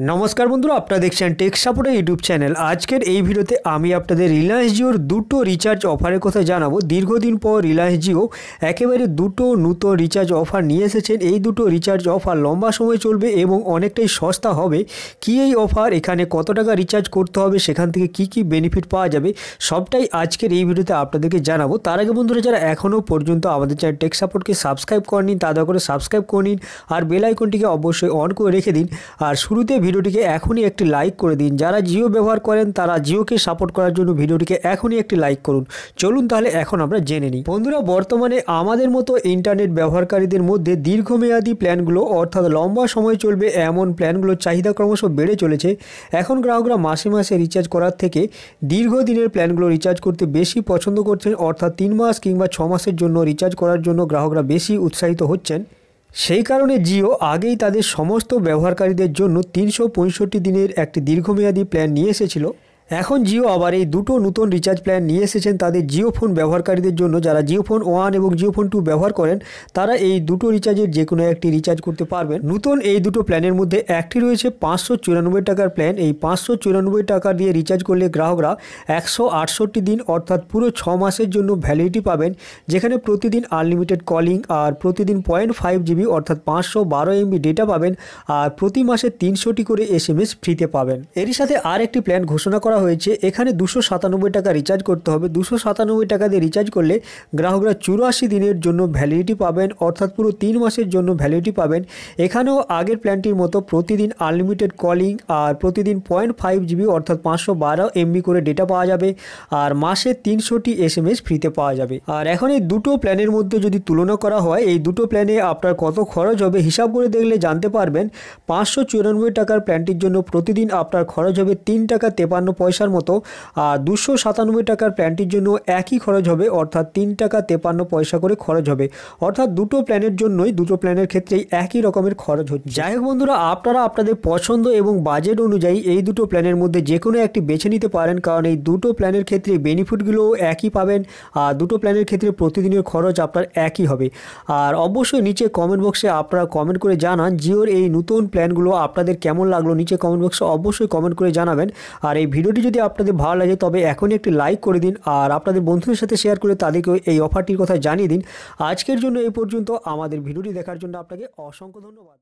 নমস্কার বন্ধুরা, আপনারা দেখছেন টেক সাপোর্টের ইউটিউব চ্যানেল। আজকের এই ভিডিওতে আমি আপনাদের রিলায়েন্স জিওর দুটো রিচার্জ অফারের কথা জানাবো। দীর্ঘদিন পর রিলায়েন্স জিও একেবারে দুটো নতুন রিচার্জ অফার নিয়ে এসেছেন। এই দুটো রিচার্জ অফার লম্বা সময় চলবে এবং অনেকটাই সস্তা হবে। কি এই অফার, এখানে কত টাকা রিচার্জ করতে হবে, সেখান থেকে কি কি বেনিফিট পাওয়া যাবে, সবটাই আজকের এই ভিডিওতে আপনাদেরকে জানাবো। তার আগে বন্ধুরা, যারা এখনও পর্যন্ত আমাদের চ্যানেল টেক সাপোর্টকে সাবস্ক্রাইব করেনি তাদের করে সাবস্ক্রাইব করে নিন আর বেল আইকনটিকে অবশ্যই অন করে রেখে দিন। আর শুরুতে ভিডিওটিকে এখনই একটি লাইক করে দিন। যারা জিও ব্যবহার করেন তারা জিওকে সাপোর্ট করার জন্য ভিডিওটিকে এখনই একটি লাইক করুন। চলুন তাহলে এখন আমরা জেনে নিই। বন্ধুরা, বর্তমানে আমাদের মতো ইন্টারনেট ব্যবহারকারীদের মধ্যে দীর্ঘমেয়াদী প্ল্যানগুলো অর্থাৎ লম্বা সময় চলবে এমন প্ল্যানগুলোর চাহিদা ক্রমশ বেড়ে চলেছে। এখন গ্রাহকরা মাসে মাসে রিচার্জ করার থেকে দীর্ঘদিনের প্ল্যানগুলো রিচার্জ করতে বেশি পছন্দ করছেন, অর্থাৎ 3 মাস কিংবা 6 মাসের জন্য রিচার্জ করার জন্য গ্রাহকরা বেশি উৎসাহিত হচ্ছেন। সেই কারণে জিও আগেই তাদের সমস্ত ব্যবহারকারীদের জন্য 365 দিনের একটি দীর্ঘমেয়াদী প্ল্যান নিয়ে এসেছিল। এখন জিও আবার এই দুটো নতুন রিচার্জ প্ল্যান নিয়ে এসেছেন তাদের জিও ফোন ব্যবহারকারীদের জন্য। যারা জিও ফোন 1 এবং জিও ফোন 2 ব্যবহার করেন তারা এই দুটো রিচার্জের যে কোনো একটি রিচার্জ করতে পারবেন। নতুন এই দুটো প্ল্যানের মধ্যে একটি রয়েছে 594 টাকার প্ল্যান। এই 594 টাকা দিয়ে রিচার্জ করলে গ্রাহকরা 168 দিন অর্থাৎ পুরো 6 মাসের জন্য ভ্যালিডিটি পাবেন, যেখানে প্রতিদিন আনলিমিটেড কলিং আর প্রতিদিন 0.5 জিবি অর্থাৎ 512 MB ডেটা পাবেন আর প্রতি মাসে 300টি করে SMS ফ্রিতে পাবেন। এরই সাথে আর একটি প্ল্যান ঘোষণা করা হয়েছে। এখানে 297 টাকা রিচার্জ করতে হবে। 297 টাকা দিয়ে রিচার্জ করলে গ্রাহকরা 84 দিনের জন্য ভ্যালিডিটি পাবেন, অর্থাৎ পুরো 3 মাসের জন্য ভ্যালিডিটি পাবেন। এখানেও আগের প্ল্যানটির মতো প্রতিদিন আনলিমিটেড কলিং আর প্রতিদিন 0.5 জিবি অর্থাৎ 512 MB করে ডেটা পাওয়া যাবে আর মাসে 300টি SMS ফ্রিতে পাওয়া যাবে। আর এখন এই দুটো প্ল্যানের মধ্যে যদি তুলনা করা হয়, এই দুটো প্ল্যানে আপনার কত খরচ হবে হিসাব করে দেখলে জানতে পারবেন। 594 টাকার প্ল্যানটির জন্য প্রতিদিন আপনার খরচ হবে 3 টাকা 53 পয়সার মতো, আর 297 টাকার প্ল্যানটির জন্য একই খরচ হবে অর্থাৎ 3 টাকা 53 পয়সা করে খরচ হবে। অর্থাৎ দুটো প্ল্যানের জন্যই দুটো প্ল্যানের ক্ষেত্রেই একই রকমের খরচ হচ্ছে। যাই হোক বন্ধুরা, আপনারা আপনাদের পছন্দ এবং বাজেট অনুযায়ী এই দুটো প্ল্যানের মধ্যে যে কোনো একটি বেছে নিতে পারেন, কারণ এই দুটো প্ল্যানের ক্ষেত্রে বেনিফিটগুলোও একই পাবেন আর দুটো প্ল্যানের ক্ষেত্রে প্রতিদিনের খরচ আপনার একই হবে। আর অবশ্যই নিচে কমেন্ট বক্সে আপনারা কমেন্ট করে জানান জিওর এই নতুন প্ল্যানগুলো আপনাদের কেমন লাগলো। নিচে কমেন্ট বক্সে অবশ্যই কমেন্ট করে জানাবেন। আর এই ভিডিওটি যদি আপনাদের ভালো লাগে তবে এখনই একটি লাইক করে দিন আর আপনাদের বন্ধুদের সাথে শেয়ার করে তাদেরকে এই অফারটির কথা জানিয়ে দিন। আজকের জন্য এই পর্যন্ত। আমাদের ভিডিওটি দেখার জন্য আপনাকে অসংখ্য ধন্যবাদ।